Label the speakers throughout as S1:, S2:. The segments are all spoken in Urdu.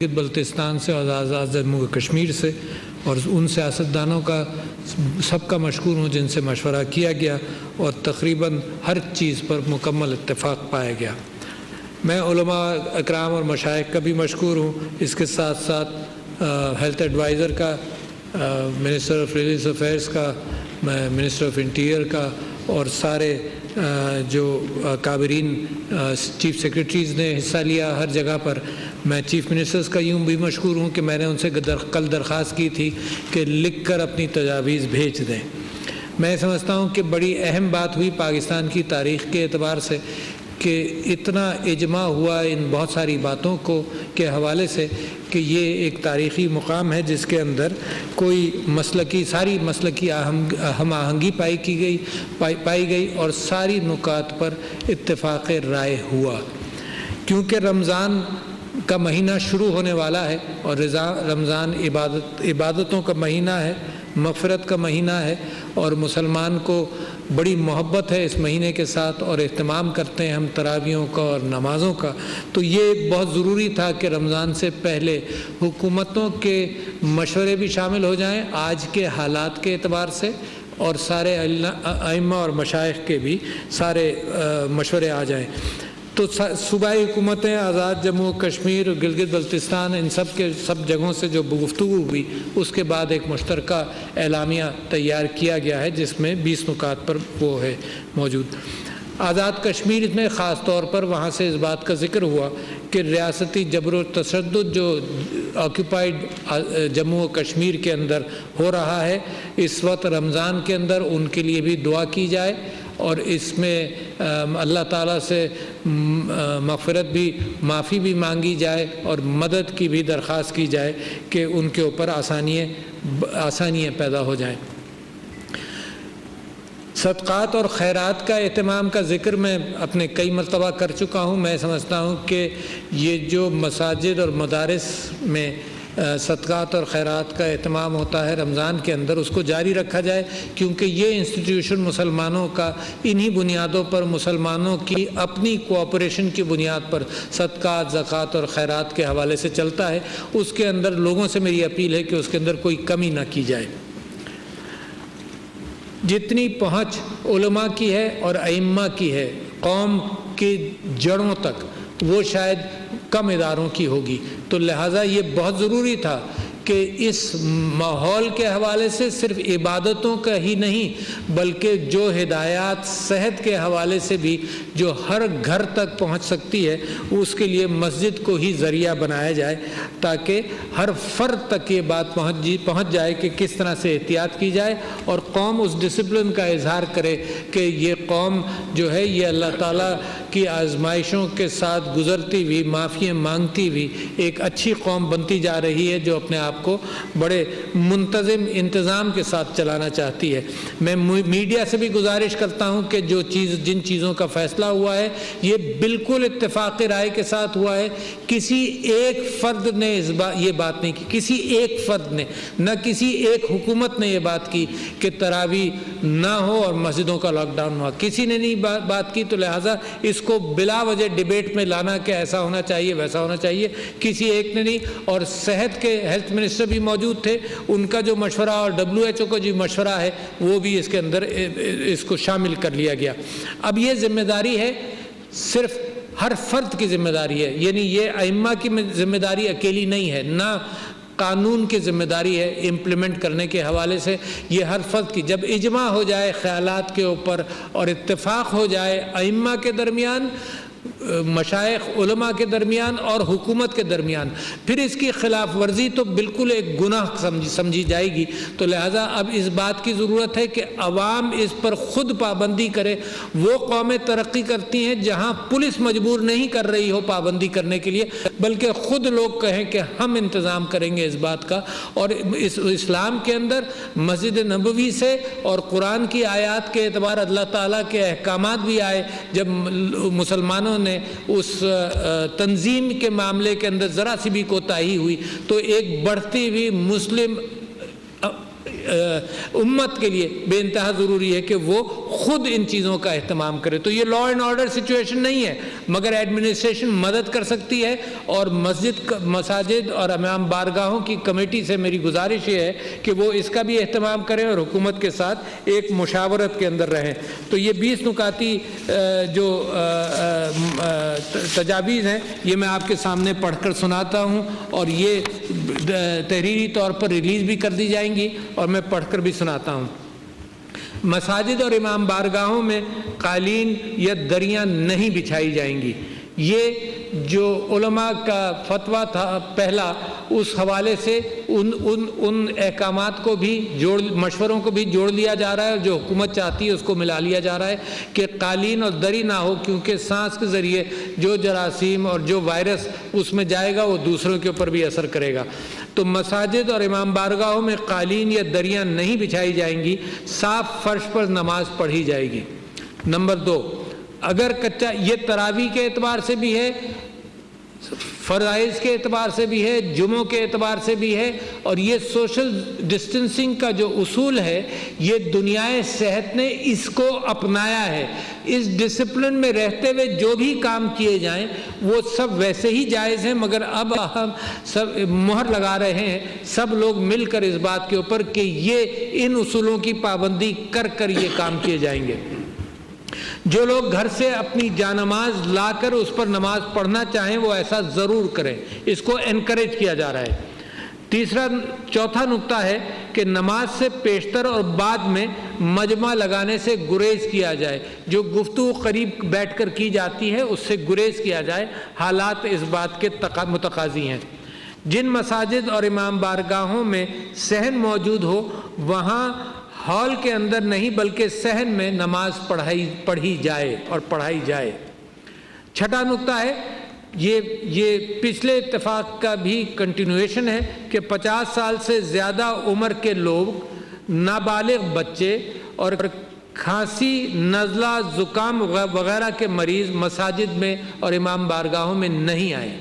S1: بلتستان سے اور آزاد جموں کشمیر سے اور ان سیاستدانوں کا سب کا مشکور ہوں جن سے مشورہ کیا گیا اور تقریباً ہر چیز پر مکمل اتفاق پایا گیا۔ میں علماء اکرام اور مشائخ کا بھی مشکور ہوں، اس کے ساتھ ساتھ ہیلتھ ایڈوائزر کا، منسٹر آف ریلیجس افیئرس کا، منسٹر آف انٹیریئر کا اور سارے جو کابرین چیف سیکرٹریز نے حصہ لیا ہر جگہ پر۔ میں چیف منسٹرز کا یوں بھی مشکور ہوں کہ میں نے ان سے کل درخواست کی تھی کہ لکھ کر اپنی تجاویز بھیج دیں۔ میں سمجھتا ہوں کہ بڑی اہم بات ہوئی پاکستان کی تاریخ کے اعتبار سے کہ اتنا اجماع ہوا ان بہت ساری باتوں کو کے حوالے سے کہ یہ ایک تاریخی مقام ہے جس کے اندر کوئی ساری مسلکی ہم آہنگی پائی گئی اور ساری نکات پر اتفاق رائے ہوا۔ کیونکہ رمضان کا مہینہ شروع ہونے والا ہے اور رمضان عبادتوں کا مہینہ ہے، مغفرت کا مہینہ ہے، اور مسلمان کو بڑی محبت ہے اس مہینے کے ساتھ اور اہتمام کرتے ہیں ہم تراویحوں کا اور نمازوں کا، تو یہ بہت ضروری تھا کہ رمضان سے پہلے حکومتوں کے مشورے بھی شامل ہو جائیں آج کے حالات کے اعتبار سے، اور سارے ائمہ اور مشائخ کے بھی سارے مشورے آ جائیں۔ تو صوبائی حکومتیں، آزاد جموں کشمیر، گلگت بلتستان، ان سب جگہوں سے جو گفتگو ہوئی اس کے بعد ایک مشترکہ اعلامیہ تیار کیا گیا ہے جس میں 20 نکات پر وہ ہے موجود۔ آزاد کشمیر میں خاص طور پر وہاں سے اس بات کا ذکر ہوا کہ ریاستی جبر و تشدد جو آکوپائیڈ جموں و کشمیر کے اندر ہو رہا ہے اس وقت رمضان کے اندر، ان کے لیے بھی دعا کی جائے اور اس میں اللہ تعالیٰ سے مغفرت بھی، معافی بھی مانگی جائے اور مدد کی بھی درخواست کی جائے کہ ان کے اوپر آسانیاں پیدا ہو جائیں۔ صدقات اور خیرات کا اہتمام کا ذکر میں اپنے کئی مرتبہ کر چکا ہوں۔ میں سمجھتا ہوں کہ یہ جو مساجد اور مدارس میں صدقات اور خیرات کا اہتمام ہوتا ہے رمضان کے اندر، اس کو جاری رکھا جائے، کیونکہ یہ انسٹیٹیوشن مسلمانوں کا انہی بنیادوں پر، مسلمانوں کی اپنی کوآپریشن کی بنیاد پر صدقات، زکوٰۃ اور خیرات کے حوالے سے چلتا ہے۔ اس کے اندر لوگوں سے میری اپیل ہے کہ اس کے اندر کوئی کمی نہ کی جائے۔ جتنی پہنچ علماء کی ہے اور ائمہ کی ہے قوم کی جڑوں تک، وہ شاید کم اداروں کی ہوگی، تو لہٰذا یہ بہت ضروری تھا کہ اس ماحول کے حوالے سے صرف عبادتوں کا ہی نہیں بلکہ جو ہدایات صحت کے حوالے سے بھی جو ہر گھر تک پہنچ سکتی ہے اس کے لیے مسجد کو ہی ذریعہ بنایا جائے، تاکہ ہر فرد تک یہ بات پہنچ جائے کہ کس طرح سے احتیاط کی جائے اور قوم اس ڈسپلن کا اظہار کرے کہ یہ قوم جو ہے یہ اللہ تعالیٰ کی آزمائشوں کے ساتھ گزرتی ہوئی، معافیاں مانگتی ہوئی ایک اچھی قوم بنتی جا رہی ہے جو اپنے آپ کو بڑے منتظم انتظام کے ساتھ چلانا چاہتی ہے۔ میں میڈیا سے بھی گزارش کرتا ہوں کہ جن چیزوں کا فیصلہ ہوا ہے یہ بالکل اتفاق رائے کے ساتھ ہوا ہے۔ کسی ایک فرد نے یہ بات نہیں کی، کسی ایک فرد نے، نہ کسی ایک حکومت نے یہ بات کی کہ تراویح نہ ہو اور مسجدوں کا لاک ڈاؤن ہوا، کسی نے نہیں بات کی، تو لہٰذا اس کو بلا وجہ ڈیبیٹ میں لانا کہ ایسا ہونا چاہیے ویسا ہونا چاہیے، کسی ایک نے نہیں۔ اور صحت کے ہیلتھ منسٹر بھی موجود تھے، ان کا جو مشورہ اور WHO کا جو مشورہ ہے وہ بھی اس کے اندر اس کو شامل کر لیا گیا۔ اب یہ ذمہ داری ہے صرف ہر فرد کی ذمہ داری ہے، یعنی یہ ائمہ کی ذمہ داری اکیلی نہیں ہے، نہ قانون کی ذمہ داری ہے امپلیمنٹ کرنے کے حوالے سے، یہ ہر فرد کی۔ جب اجماع ہو جائے خیالات کے اوپر اور اتفاق ہو جائے ائمہ کے درمیان، مشائخ علماء کے درمیان اور حکومت کے درمیان، پھر اس کی خلاف ورزی تو بالکل ایک گناہ سمجھی جائے گی۔ تو لہٰذا اب اس بات کی ضرورت ہے کہ عوام اس پر خود پابندی کرے۔ وہ قومیں ترقی کرتی ہیں جہاں پولیس مجبور نہیں کر رہی ہو پابندی کرنے کے لیے، بلکہ خود لوگ کہیں کہ ہم انتظام کریں گے اس بات کا۔ اور اس اسلام کے اندر مسجد نبوی سے اور قرآن کی آیات کے اعتبار اللہ تعالیٰ کے احکامات بھی آئے۔ جب مسلمانوں نے اس تنظیم کے معاملے کے اندر ذرا سی بھی کوتاہی ہوئی تو ایک بڑھتی ہوئی مسلم امت کے لیے بے انتہا ضروری ہے کہ وہ خود ان چیزوں کا اہتمام کرے۔ تو یہ لا اینڈ آرڈر سچویشن نہیں ہے، مگر ایڈمنسٹریشن مدد کر سکتی ہے، اور مساجد اور امام بارگاہوں کی کمیٹی سے میری گزارش یہ ہے کہ وہ اس کا بھی اہتمام کریں اور حکومت کے ساتھ ایک مشاورت کے اندر رہیں۔ تو یہ 20 نکاتی جو تجاویز ہیں یہ میں آپ کے سامنے پڑھ کر سناتا ہوں، اور یہ تحریری طور پر ریلیز بھی کر دی جائیں گی اور میں پڑھ کر بھی سناتا ہوں۔ مساجد اور امام بارگاہوں میں قالین یا دریاں نہیں بچھائی جائیں گی۔ یہ جو علماء کا فتویٰ تھا پہلا، اس حوالے سے ان احکامات کو بھی مشوروں کو بھی جوڑ لیا جا رہا ہے، اور جو حکومت چاہتی ہے اس کو ملا لیا جا رہا ہے کہ قالین اور دری نہ ہو، کیونکہ سانس کے ذریعے جو جراثیم اور جو وائرس اس میں جائے گا وہ دوسروں کے اوپر بھی اثر کرے گا۔ تو مساجد اور امام بارگاہوں میں قالین یا دریاں نہیں بچھائی جائیں گی، صاف فرش پر نماز پڑھی جائے گی۔ نمبر 2، اگر کچا، یہ تراویح کے اعتبار سے بھی ہے، فرائض کے اعتبار سے بھی ہے، جمعوں کے اعتبار سے بھی ہے، اور یہ سوشل ڈسٹنسنگ کا جو اصول ہے یہ دنیائے صحت نے اس کو اپنایا ہے۔ اس ڈسپلن میں رہتے ہوئے جو بھی کام کیے جائیں وہ سب ویسے ہی جائز ہیں، مگر اب ہم سب مہر لگا رہے ہیں سب لوگ مل کر اس بات کے اوپر کہ یہ ان اصولوں کی پابندی کر کر یہ کام کیے جائیں گے۔ جو لوگ گھر سے اپنی جانماز لا کر اس پر نماز پڑھنا چاہیں وہ ایسا ضرور کریں، اس کو انکریج کیا جا رہا ہے۔ چوتھا نقطہ ہے کہ نماز سے پیشتر اور بعد میں مجمع لگانے سے گریز کیا جائے۔ جو گفتگو قریب بیٹھ کر کی جاتی ہے اس سے گریز کیا جائے، حالات اس بات کے متقاضی ہیں۔ جن مساجد اور امام بارگاہوں میں صحن موجود ہو وہاں ہال کے اندر نہیں بلکہ صحن میں نماز پڑھی جائے اور پڑھائی جائے۔ چھٹا نقطہ ہے، یہ پچھلے اتفاق کا بھی کنٹینویشن ہے کہ 50 سال سے زیادہ عمر کے لوگ، نابالغ بچے اور کھانسی، نزلہ، زکام وغیرہ کے مریض مساجد میں اور امام بارگاہوں میں نہیں آئے۔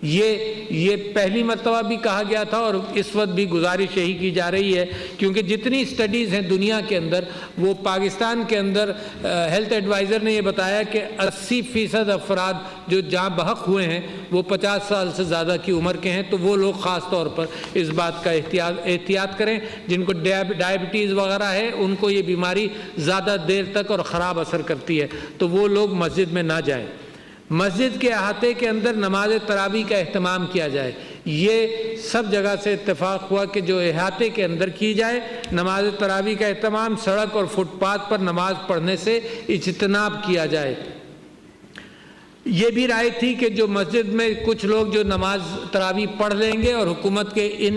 S1: یہ پہلی مرتبہ بھی کہا گیا تھا اور اس وقت بھی گزارش یہی کی جا رہی ہے، کیونکہ جتنی سٹڈیز ہیں دنیا کے اندر، وہ پاکستان کے اندر ہیلتھ ایڈوائزر نے یہ بتایا کہ 80% افراد جو جاں بحق ہوئے ہیں وہ 50 سال سے زیادہ کی عمر کے ہیں۔ تو وہ لوگ خاص طور پر اس بات کا احتیاط کریں جن کو ڈائبٹیز وغیرہ ہے، ان کو یہ بیماری زیادہ دیر تک اور خراب اثر کرتی ہے، تو وہ لوگ مسجد میں نہ جائیں۔ مسجد کے احاطے کے اندر نماز تراویح کا اہتمام کیا جائے۔ یہ سب جگہ سے اتفاق ہوا کہ جو احاطے کے اندر کی جائے نماز تراویح کا اہتمام، سڑک اور فٹ پاتھ پر نماز پڑھنے سے اجتناب کیا جائے۔ یہ بھی رائے تھی کہ جو مسجد میں کچھ لوگ جو نماز تراویح پڑھ لیں گے اور حکومت کے ان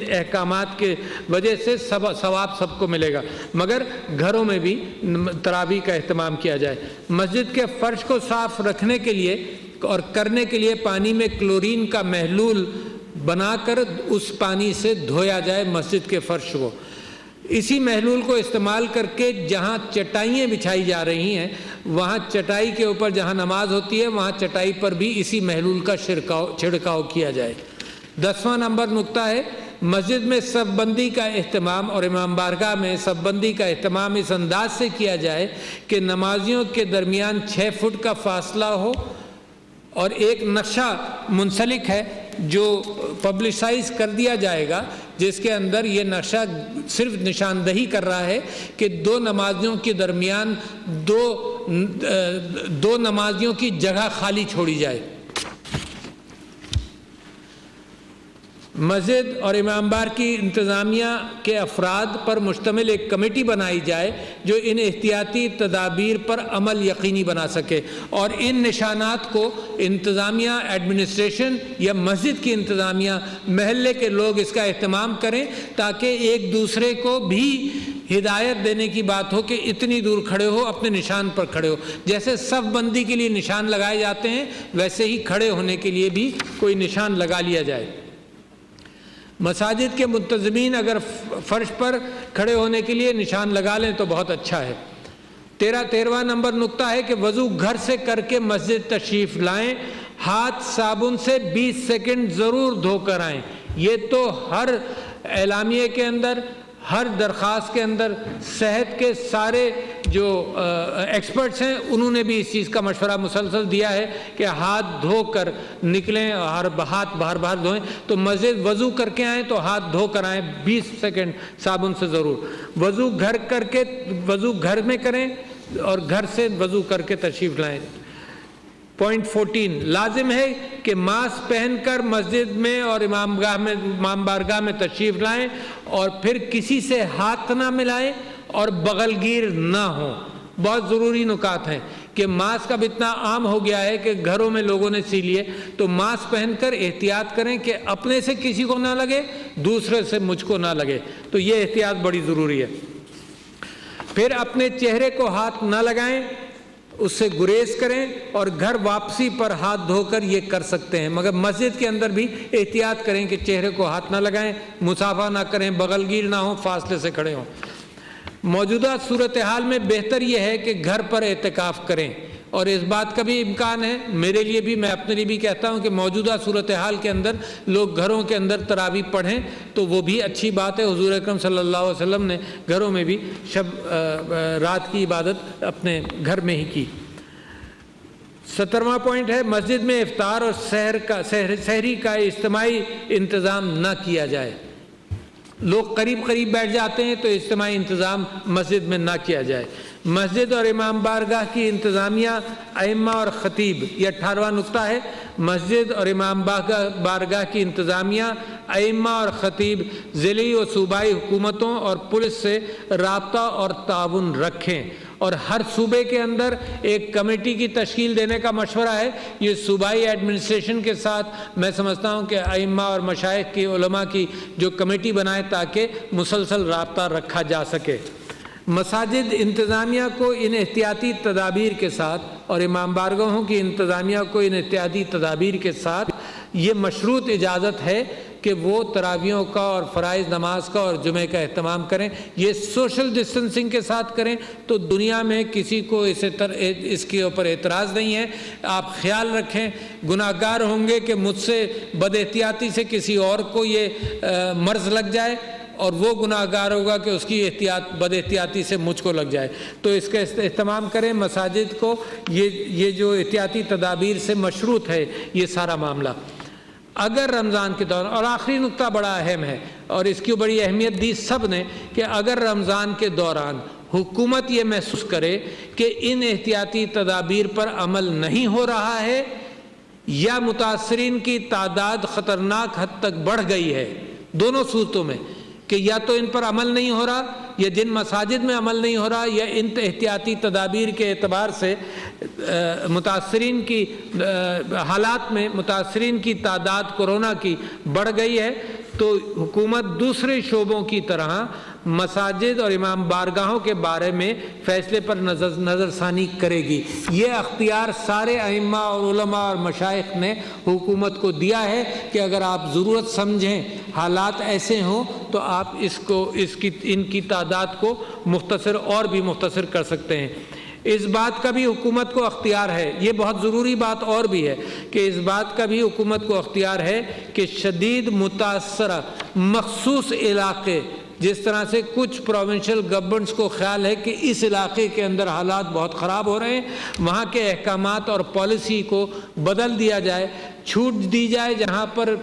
S1: احکامات کے وجہ سے ثواب سب کو ملے گا، مگر گھروں میں بھی تراویح کا اہتمام کیا جائے۔ مسجد کے فرش کو صاف رکھنے کے لیے اور کرنے کے لیے پانی میں کلورین کا محلول بنا کر اس پانی سے دھویا جائے مسجد کے فرش کو۔ اسی محلول کو استعمال کر کے جہاں چٹائیاں بچھائی جا رہی ہیں وہاں چٹائی کے اوپر جہاں نماز ہوتی ہے وہاں چٹائی پر بھی اسی محلول کا چھڑکاؤ کیا جائے۔ 10واں نمبر نقطہ ہے، مسجد میں صف بندی کا اہتمام اور امام بارگاہ میں صف بندی کا اہتمام اس انداز سے کیا جائے کہ نمازیوں کے درمیان 6 فٹ کا فاصلہ ہو، اور ایک نقشہ منسلک ہے جو پبلسائز کر دیا جائے گا جس کے اندر یہ نقشہ صرف نشاندہی کر رہا ہے کہ دو نمازیوں کے درمیان دو نمازیوں کی جگہ خالی چھوڑی جائے۔ مسجد اور امام بار کی انتظامیہ کے افراد پر مشتمل ایک کمیٹی بنائی جائے جو ان احتیاطی تدابیر پر عمل یقینی بنا سکے، اور ان نشانات کو انتظامیہ، ایڈمنسٹریشن یا مسجد کی انتظامیہ، محلے کے لوگ اس کا اہتمام کریں تاکہ ایک دوسرے کو بھی ہدایت دینے کی بات ہو کہ اتنی دور کھڑے ہو، اپنے نشان پر کھڑے ہو۔ جیسے صف بندی کے لیے نشان لگائے جاتے ہیں ویسے ہی کھڑے ہونے کے لیے بھی کوئی نشان لگا لیا جائے۔ مساجد کے منتظمین اگر فرش پر کھڑے ہونے کے لیے نشان لگا لیں تو بہت اچھا ہے۔ 13واں نمبر نقطہ ہے کہ وضو گھر سے کر کے مسجد تشریف لائیں، ہاتھ صابن سے 20 سیکنڈ ضرور دھو کر آئیں۔ یہ تو ہر اعلامیے کے اندر، ہر درخواست کے اندر صحت کے سارے جو ایکسپرٹس ہیں انہوں نے بھی اس چیز کا مشورہ مسلسل دیا ہے کہ ہاتھ دھو کر نکلیں اور ہاتھ باہر دھوئیں. تو مسجد وضو کر کے آئیں تو ہاتھ دھو کر آئیں 20 سیکنڈ صابن سے ضرور. وضو گھر میں کریں اور گھر سے وضو کر کے تشریف لائیں. پوائنٹ 14 لازم ہے کہ ماسک پہن کر مسجد میں اور امام بارگاہ میں تشریف لائیں اور پھر کسی سے ہاتھ نہ ملائیں اور بغل گیر نہ ہوں. بہت ضروری نکات ہیں کہ ماسک اب اتنا عام ہو گیا ہے کہ گھروں میں لوگوں نے سی لیے, تو ماسک پہن کر احتیاط کریں کہ اپنے سے کسی کو نہ لگے, دوسرے سے مجھ کو نہ لگے. تو یہ احتیاط بڑی ضروری ہے. پھر اپنے چہرے کو ہاتھ نہ لگائیں, اس سے گریز کریں اور گھر واپسی پر ہاتھ دھو کر یہ کر سکتے ہیں, مگر مسجد کے اندر بھی احتیاط کریں کہ چہرے کو ہاتھ نہ لگائیں, مصافحہ نہ کریں, بغل گیر نہ ہوں, فاصلے سے کھڑے ہوں. موجودہ صورتحال میں بہتر یہ ہے کہ گھر پر اعتکاف کریں, اور اس بات کا بھی امکان ہے, میرے لیے بھی, میں اپنے لیے بھی کہتا ہوں کہ موجودہ صورتحال کے اندر لوگ گھروں کے اندر تراویح پڑھیں تو وہ بھی اچھی بات ہے. حضور اکرم صلی اللہ علیہ وسلم نے گھروں میں بھی رات کی عبادت اپنے گھر میں ہی کی. 17واں پوائنٹ ہے مسجد میں افطار اور سحری کا اجتماعی انتظام نہ کیا جائے. لوگ قریب بیٹھ جاتے ہیں تو اجتماعی انتظام مسجد میں نہ کیا جائے. مسجد اور امام بارگاہ کی انتظامیہ ائمہ اور خطیب, یہ 18واں نقطہ ہے. مسجد اور امام بارگاہ کی انتظامیہ ائمہ اور خطیب ضلعی و صوبائی حکومتوں اور پولیس سے رابطہ اور تعاون رکھیں, اور ہر صوبے کے اندر ایک کمیٹی کی تشکیل دینے کا مشورہ ہے. یہ صوبائی ایڈمنسٹریشن کے ساتھ میں سمجھتا ہوں کہ ائمہ اور مشائخ کی علماء کی جو کمیٹی بنائے تاکہ مسلسل رابطہ رکھا جا سکے. مساجد انتظامیہ کو ان احتیاطی تدابیر کے ساتھ اور امام بارگاہوں کی انتظامیہ کو ان احتیاطی تدابیر کے ساتھ یہ مشروط اجازت ہے کہ وہ تراویحوں کا اور فرائض نماز کا اور جمعے کا اہتمام کریں. یہ سوشل ڈسٹنسنگ کے ساتھ کریں تو دنیا میں کسی کو اس کے اوپر اعتراض نہیں ہے. آپ خیال رکھیں, گناہ گار ہوں گے کہ مجھ سے بد احتیاطی سے کسی اور کو یہ مرض لگ جائے, اور وہ گناہ گار ہوگا کہ اس کی بد احتیاطی سے مجھ کو لگ جائے. تو اس کا اہتمام کریں. مساجد کو یہ جو احتیاطی تدابیر سے مشروط ہے یہ سارا معاملہ. اگر رمضان کے دوران, اور آخری نقطہ بڑا اہم ہے اور اس کی بڑی اہمیت دی سب نے, کہ اگر رمضان کے دوران حکومت یہ محسوس کرے کہ ان احتیاطی تدابیر پر عمل نہیں ہو رہا ہے یا متاثرین کی تعداد خطرناک حد تک بڑھ گئی ہے, دونوں صورتوں میں, کہ یا تو ان پر عمل نہیں ہو رہا, یا جن مساجد میں عمل نہیں ہو رہا, یا ان احتیاطی تدابیر کے اعتبار سے متاثرین کی حالات میں متاثرین کی تعداد کورونا کی بڑھ گئی ہے, تو حکومت دوسرے شعبوں کی طرح مساجد اور امام بارگاہوں کے بارے میں فیصلے پر نظر ثانی کرے گی. یہ اختیار سارے ائمہ اور علماء اور مشائخ نے حکومت کو دیا ہے کہ اگر آپ ضرورت سمجھیں, حالات ایسے ہوں تو آپ ان کی تعداد کو مختصر اور بھی مختصر کر سکتے ہیں. اس بات کا بھی حکومت کو اختیار ہے, یہ بہت ضروری بات اور بھی ہے کہ اس بات کا بھی حکومت کو اختیار ہے کہ شدید متاثرہ مخصوص علاقے, جس طرح سے کچھ پروونشل گورنمنٹس کو خیال ہے کہ اس علاقے کے اندر حالات بہت خراب ہو رہے ہیں, وہاں کے احکامات اور پالیسی کو بدل دیا جائے, چھوٹ دی جائے جہاں پر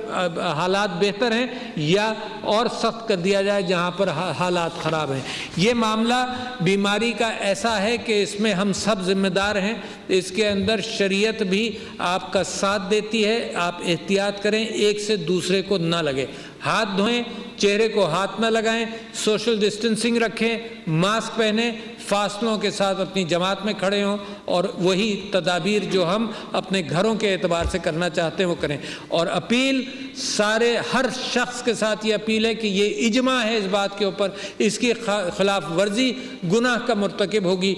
S1: حالات بہتر ہیں, یا اور سخت کر دیا جائے جہاں پر حالات خراب ہیں. یہ معاملہ بیماری کا ایسا ہے کہ اس میں ہم سب ذمہ دار ہیں. اس کے اندر شریعت بھی آپ کا ساتھ دیتی ہے. آپ احتیاط کریں, ایک سے دوسرے کو نہ لگے, ہاتھ دھوئیں, چہرے کو ہاتھ نہ لگائیں, سوشل ڈسٹنسنگ رکھیں, ماسک پہنیں, فاصلوں کے ساتھ اپنی جماعت میں کھڑے ہوں, اور وہی تدابیر جو ہم اپنے گھروں کے اعتبار سے کرنا چاہتے ہیں وہ کریں. اور اپیل ہر شخص کے ساتھ یہ اپیل ہے کہ یہ اجماع ہے اس بات کے اوپر, اس کی خلاف ورزی گناہ کا مرتکب ہوگی,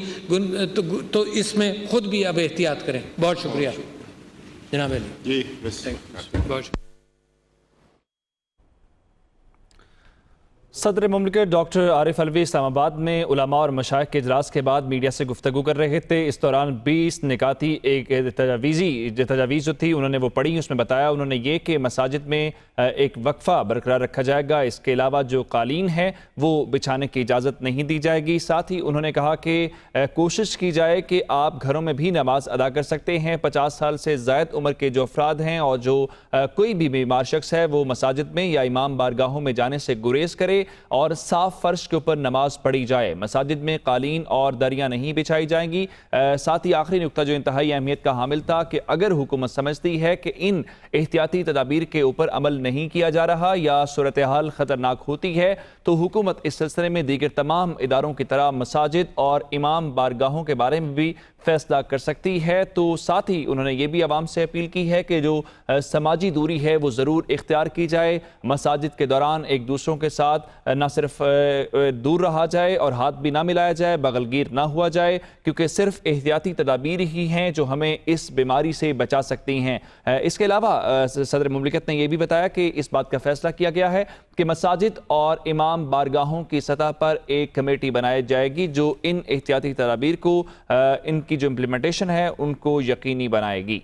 S1: تو اس میں خود بھی اب احتیاط کریں. بہت شکریہ جناب علی جی. بہت شکریہ.
S2: صدر مملکت ڈاکٹر عارف علوی اسلام آباد میں علماء اور مشائخ کے اجلاس کے بعد میڈیا سے گفتگو کر رہے تھے۔ اس دوران 20 نکاتی ایک تجاویز جو تھی انہوں نے وہ پڑھی۔ اس میں بتایا انہوں نے یہ کہ مساجد میں ایک وقفہ برقرار رکھا جائے گا، اس کے علاوہ جو قالین ہے وہ بچھانے کی اجازت نہیں دی جائے گی۔ ساتھ ہی انہوں نے کہا کہ کوشش کی جائے کہ آپ گھروں میں بھی نماز ادا کر سکتے ہیں۔ 50 سال سے زائد عمر کے جو افراد ہیں اور جو کوئی بھی بیمار شخص ہے وہ مساجد میں یا امام بارگاہوں میں جانے سے گریز کرے اور صاف فرش کے اوپر نماز پڑھی جائے۔ مساجد میں قالین اور دریاں نہیں بچھائی جائیں گی۔ ساتھ ہی آخری نقطہ جو انتہائی اہمیت کا حامل تھا کہ اگر حکومت سمجھتی ہے کہ ان احتیاطی تدابیر کے اوپر عمل نہیں کیا جا رہا یا صورتحال خطرناک ہوتی ہے تو حکومت اس سلسلے میں دیگر تمام اداروں کی طرح مساجد اور امام بارگاہوں کے بارے میں بھی فیصلہ کر سکتی ہے۔ تو ساتھ ہی انہوں نے یہ بھی عوام سے اپیل کی ہے کہ جو سماجی دوری ہے وہ ضرور اختیار کی جائے۔ مساجد کے دوران ایک دوسروں کے ساتھ نہ صرف دور رہا جائے اور ہاتھ بھی نہ ملایا جائے، بغل گیر نہ ہوا جائے، کیونکہ صرف احتیاطی تدابیر ہی ہیں جو ہمیں اس بیماری سے بچا سکتی ہیں۔ اس کے علاوہ صدر مملکت نے یہ بھی بتایا کہ اس بات کا فیصلہ کیا گیا ہے کہ مساجد اور امام بارگاہوں کی سطح پر ایک کمیٹی بنائی جائے گی جو ان احتیاطی تدابیر کو ان کی جو امپلیمنٹیشن ہے ان کو یقینی بنائے گی۔